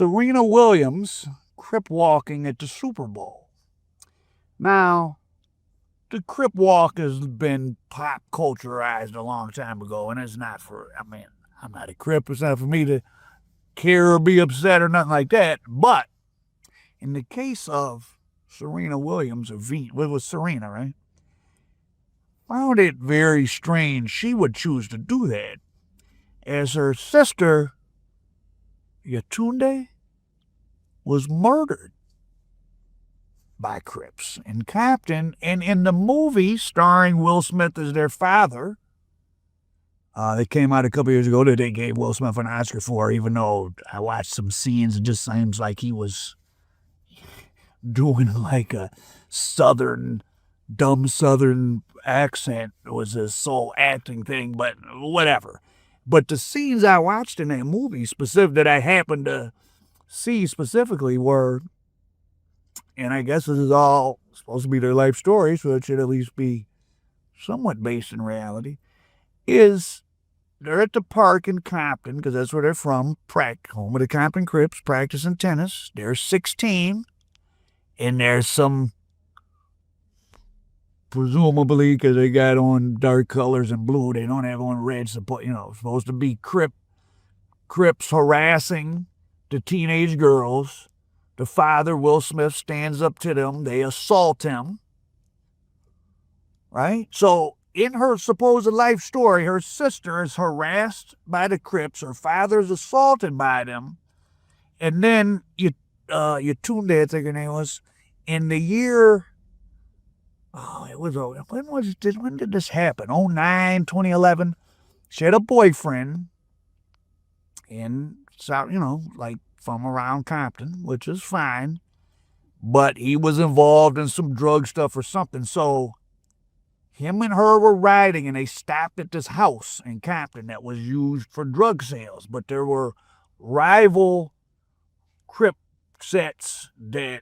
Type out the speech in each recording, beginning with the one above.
Serena Williams Crip walking at the Super Bowl. Now, the Crip walk has been pop culturized a long time ago, and it's not I'm not a Crip. It's not for me to care or be upset or nothing like that. But in the case of Serena Williams, it was Serena, right? Found it very strange she would choose to do that, as her sister, Yetunde, was murdered by Crips in Compton. And in the movie starring Will Smith as their father, that came out a couple years ago that they gave Will Smith an Oscar for, even though I watched some scenes, it just seems like he was doing like a dumb southern accent. It was his sole acting thing, but whatever. But the scenes I watched in that movie that I happened to see specifically were, and I guess this is all supposed to be their life story, so it should at least be somewhat based in reality, is they're at the park in Compton, because that's where they're from, home of the Compton Crips, practicing tennis. They're 16, and there's some, presumably because they got on dark colors and blue, they don't have on red, supposed to be Crips harassing the teenage girls. The father, Will Smith, stands up to them. They assault him. Right? So in her supposed life story, her sister is harassed by the Crips. Her father's assaulted by them. And then Yetunde, I think her name was, in the year, when did this happen? 2011. She had a boyfriend in South, from around Compton, which is fine. But he was involved in some drug stuff or something. So him and her were riding, and they stopped at this house in Compton that was used for drug sales. But there were rival Crip sets that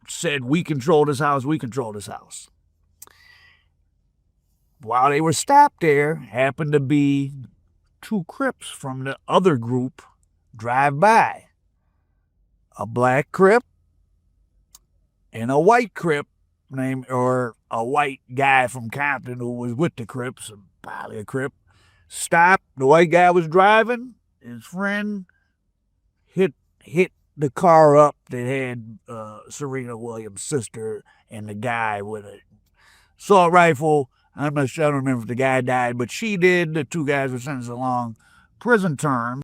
said, "We control this house, we control this house." While they were stopped there, happened to be two Crips from the other group drive by. A black Crip and a white Crip or a white guy from Compton who was with the Crips, probably a Crip, stopped. The white guy was driving. His friend hit the car up that had Serena Williams' sister and the guy with an assault rifle. I don't remember if the guy died, but she did. The two guys were sentenced to long prison terms.